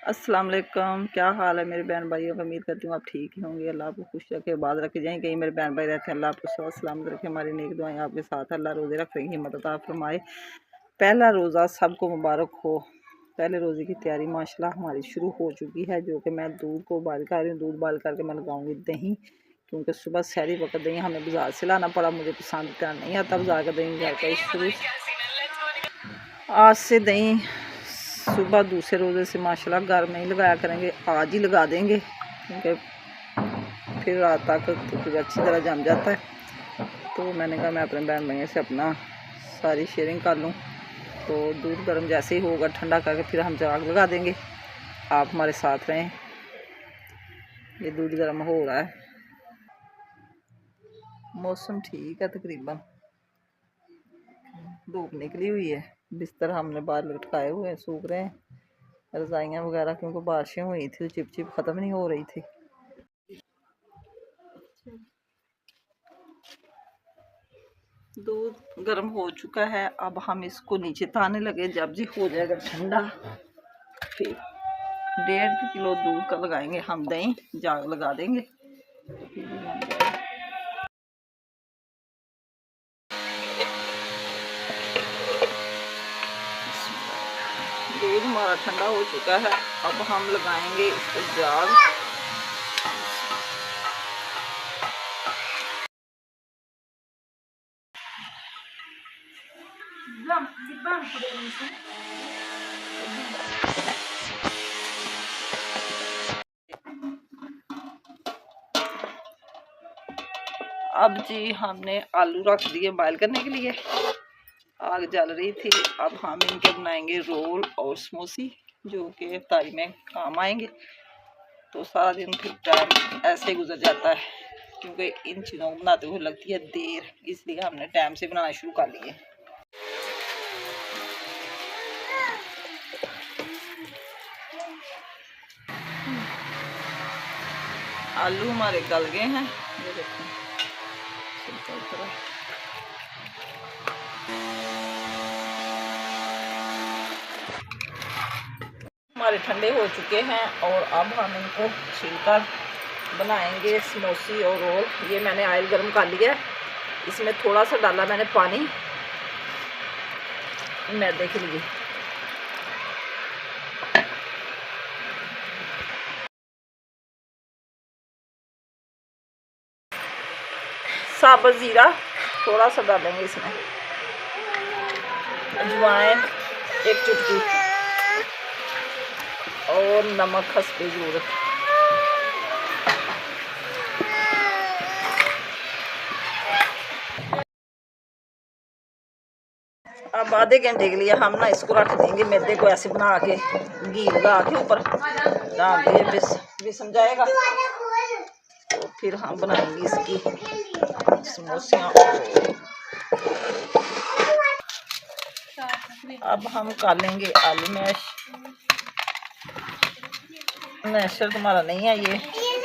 अस्सलाम वालेकुम, क्या हाल है मेरे बहन भाइयों का। उम्मीद करती हूँ आप ठीक ही होंगे। अल्लाह आपको खुश रखे, बात रखे जाएँ। कहीं मेरे बहन भाई रहते हैं, अल्लाह आपको सलामत सलामत रखे। हमारी नेक दुआएं आपके साथ, अल्लाह रोज़े रख रही हिम्मत अता फरमाए। पहला रोज़ा सबको मुबारक हो। पहले रोज़े की तैयारी माशाल्लाह हमारी शुरू हो चुकी है, जो कि मैं दूध को उबाल कर रही हूँ। दूध उबाल करके मैं लगाऊँगी दही, क्योंकि सुबह सहरी वक्त दही हमें बाज़ार से लाना पड़ा। मुझे पसंद का नहीं आता बाज़ार का दही। घर का शुरू आज से दही सुबह दूसरे रोज़े से माशाल्लाह घर में ही लगाया करेंगे। आज ही लगा देंगे, क्योंकि फिर रात तक तो अच्छी तरह जम जाता है। तो मैंने कहा मैं अपने बहन भाइयों से अपना सारी शेयरिंग कर लूँ। तो दूध गर्म जैसे ही होगा ठंडा करके फिर हम जाग लगा देंगे। आप हमारे साथ रहें। ये दूध गर्म हो रहा है। मौसम ठीक है, तकरीबन धूप निकली हुई है। बिस्तर हमने बाहर लटकाए हुए हैं, सूख रहे हैं। रज़ाइयाँ वगैरह, क्योंकि बारिशें हुई थी, चिप चिप ख़त्म नहीं हो रही थी। दूध गर्म हो चुका है, अब हम इसको नीचे ताने लगे। जब जी हो जाएगा ठंडा फिर 1.5 किलो दूध का लगाएंगे हम दही, जाग लगा देंगे। दूध हमारा ठंडा हो चुका है, अब हम लगाएंगे इस पर जाग। अब जी हमने आलू रख दिए बॉयल करने के लिए। आग जल रही थी। अब हम इनके बनाएंगे रोल और समोसी, जो कि इफ्तारी में काम आएंगे। तो सारा दिन फिर टाइम ऐसे गुजर जाता है, क्योंकि इन चीज़ों को बनाते हुए लगती है देर, इसलिए हमने टाइम से बनाना शुरू कर लिए। आलू हमारे गल गए हैं, ये देखो। हमारे ठंडे हो चुके हैं और अब हम इनको छीलकर बनाएंगे समोसी और रोल। ये मैंने ऑयल गर्म कर लिया है, इसमें थोड़ा सा डाला मैंने पानी मैदे के लिए। साबुत ज़ीरा थोड़ा सा डालेंगे इसमें, अजवाइन 1 चुटकी और नमक हस्बे ज़रूरत। अब आधे घंटे के लिए हम ना इसको रख देंगे। मैदे को ऐसे बना के घी लगा के ऊपर डाल दिए, बेसन जाएगा। तो फिर हम बनाएंगे इसकी समोसियाँ। अब हम कर लेंगे आलू मैशर तुम्हारा नहीं है ये,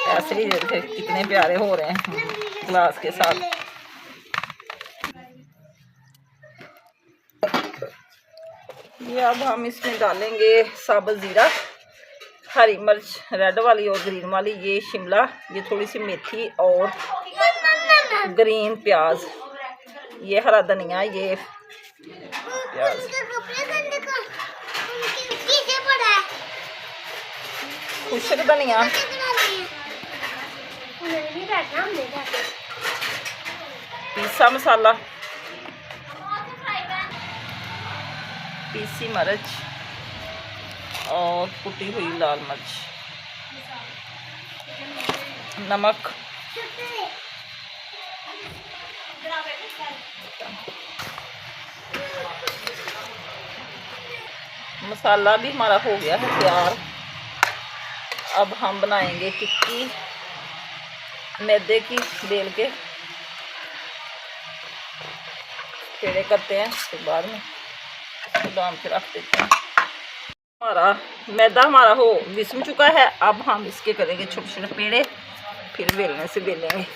ऐसे ही देखे कितने प्यारे हो रहे हैं ग्लास के साथ। ये अब हम इसमें डालेंगे साबुत ज़ीरा, हरी मिर्च रेड वाली और ग्रीन वाली, ये शिमला, ये थोड़ी सी मेथी और ग्रीन प्याज, ये हरा धनिया, ये प्याज, खुशक धनिया, पीसा मसाला, पीसी मिर्च और कुटी हुई लाल मिर्च, नमक, मसाला भी हमारा हो गया है तैयार। अब हम बनाएंगे टिक्की मैदे की, बेल के पेड़े करते हैं, तो बाद में दाम के रख देते हैं। मैदा हमारा हो विसम चुका है। अब हम इसके करेंगे छोटे छोटे पेड़े, फिर बेलने से बेलेंगे।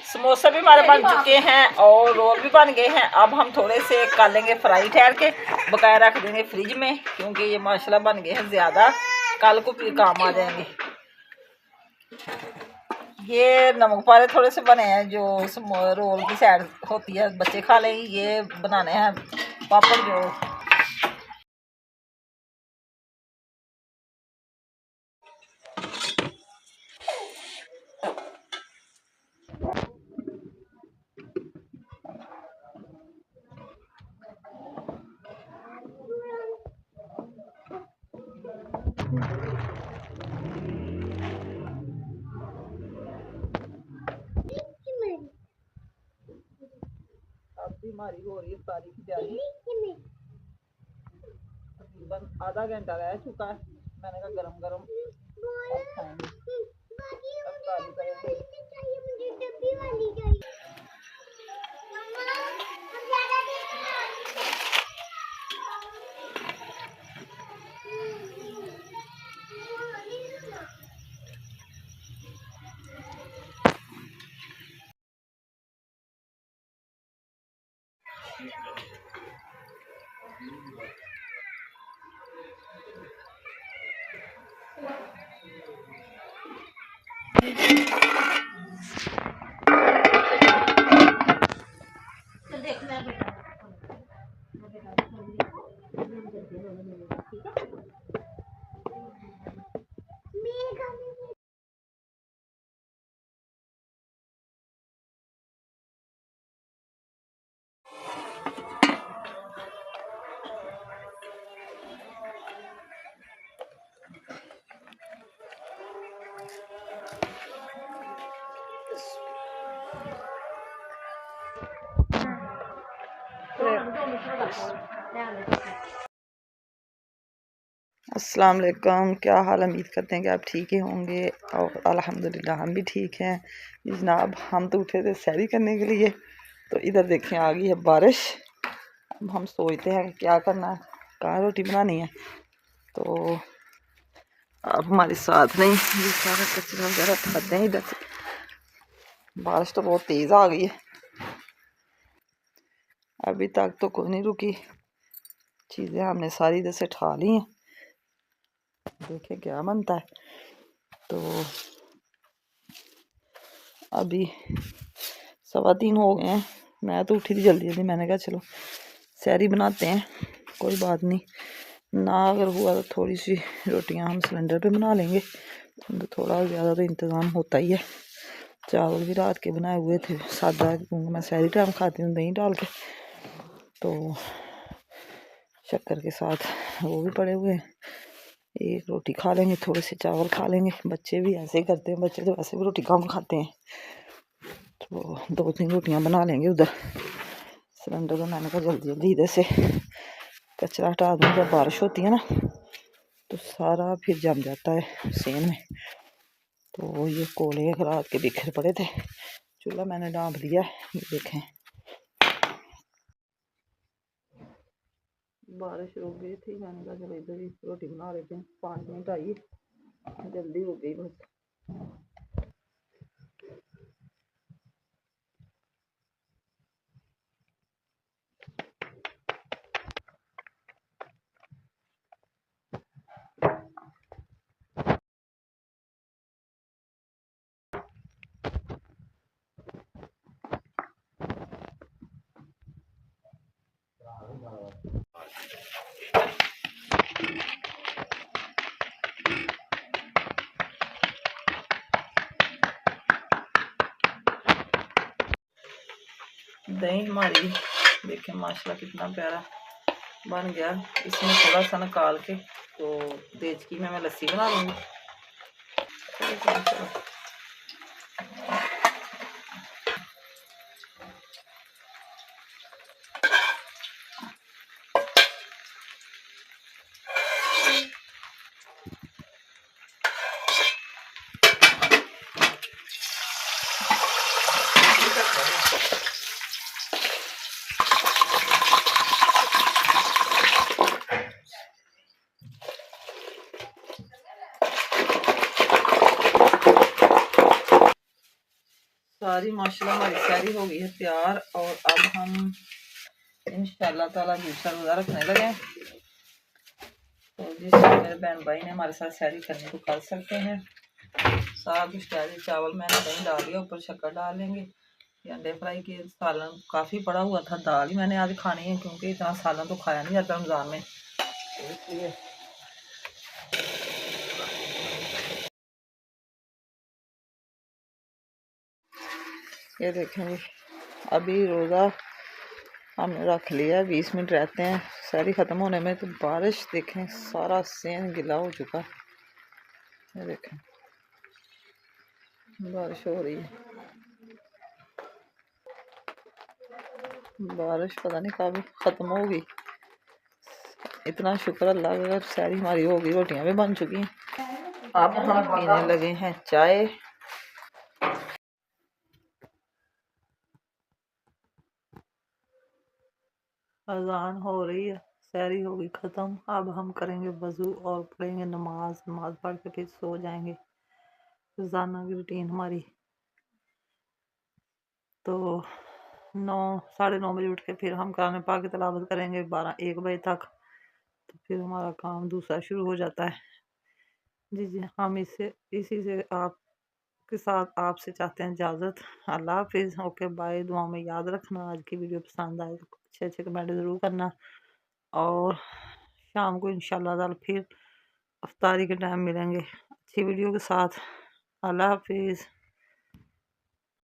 समोसे भी हमारे बन चुके हैं और रोल भी बन गए हैं। अब हम थोड़े से कर लेंगे फ्राई ठहर के, बकाया रख देंगे फ्रिज में, क्योंकि ये माशाल्लाह बन गए हैं ज़्यादा, कल को फिर काम आ जाएंगे। ये नमक पारे थोड़े से बने हैं, जो रोल की साइड होती है बच्चे खा लेंगे। ये बनाने हैं पापड़ जो हमारी हो रही है सारी की तैयारी। तकरीबन आधा घंटा रह चुका है। मैंने कहा गरम गरम खाएंगे। अस्सलाम वालेकुम, क्या हाल? उम्मीद करते हैं कि आप ठीक ही होंगे और अल्हम्दुलिल्लाह हम भी ठीक हैं। जनाब हम तो उठे थे सैरी करने के लिए, तो इधर देखें आ गई है बारिश। अब हम सोचते हैं कि क्या करना है, कहाँ रोटी बनानी है। तो आप हमारे साथ नहीं, ये सारा कचरा वगैरह उठाते हैं इधर से। बारिश तो बहुत तेज़ आ गई है, अभी तक तो कोई नहीं रुकी। चीज़ें हमने सारी इधर से उठा ली हैं, देखें क्या बनता है। तो अभी 3:15 हो गए हैं। मैं तो उठी थी जल्दी जल्दी, मैंने कहा चलो सैरी बनाते हैं, कोई बात नहीं ना, अगर हुआ तो थोड़ी सी रोटियां हम सिलेंडर पे बना लेंगे, तो थोड़ा ज़्यादा तो इंतज़ाम होता ही है। चावल भी रात के बनाए हुए थे सादा, क्योंकि मैं सैरी टाइम खाती हूँ दही डाल के, तो शक्कर के साथ वो भी पड़े हुए हैं। एक रोटी खा लेंगे, थोड़े से चावल खा लेंगे। बच्चे भी ऐसे ही करते हैं, बच्चे तो वैसे भी रोटी कम खाते हैं, तो 2-3 रोटियां बना लेंगे उधर। सिलेंडर को मैंने कहा जल्दी जल्दी इधर से कचरा हटा दूँ। जब बारिश होती है ना तो सारा फिर जम जाता है सेन में। तो ये कोले रात के बिखर पड़े थे। चूल्हा मैंने डांप दिया, ये देखें। बारिश रुक गई थी, मैंने कहा चलो इधर ही रोटी बना लेते हैं। 5 मिनट आई, जल्दी हो गई बस। दही हमारी देखें माशाल्लाह कितना प्यारा बन गया। इसमें थोड़ा सा निकाल के तो देचकी में मैं लस्सी बना लूँगी। सारी माशाल्लाह हमारी सारी हो गई है तैयार। और अब हम इंशाल्लाह ताला दूसरा रोज़ा रखने लगे। तो जिस मेरे बहन भाई ने हमारे साथ सैरी करने को कर सकते हैं। सारा कुछ तैयारी, चावल मैंने दही डाल दिया, ऊपर शक्कर डाल लेंगे। ये अंडे फ्राई के सालन काफ़ी पड़ा हुआ था, दाल ही मैंने आज खानी है क्योंकि इतना सालन तो खाया नहीं जाता रमज़ान में, तो इसलिए। ये देखें जी, अभी रोज़ा हमने रख लिया, 20 मिनट रहते हैं सारी ख़त्म होने में। तो बारिश देखें, सारा सेन गिला हो चुका। ये देखें बारिश हो रही है। बारिश पता नहीं कब ख़त्म होगी। इतना शुक्र अल्लाह का, अगर सारी हमारी होगी, रोटियां भी बन चुकी हैं। अब हम पीने लगे हैं चाय। अजान हो रही है, सैरी होगी ख़त्म। अब हम करेंगे वज़ू और पढ़ेंगे नमाज। नमाज पढ़ के फिर सो जाएंगे। रोज़ाना की रूटीन हमारी। तो 9-9:30 बजे उठ के फिर हम कुरान पाक की तिलावत करेंगे 12-1 बजे तक। तो फिर हमारा काम दूसरा शुरू हो जाता है। जी जी, हम इसी से आपके साथ आपसे चाहते हैं इजाज़त। अल्लाह हाफिज़। Okay bye. दुआ में याद रखना। आज की वीडियो पसंद आए तो अच्छे अच्छे कमेंट ज़रूर करना। और शाम को इंशाल्लाह ताला फिर अफ्तारी के टाइम मिलेंगे अच्छी वीडियो के साथ। अल्लाह हाफिज़।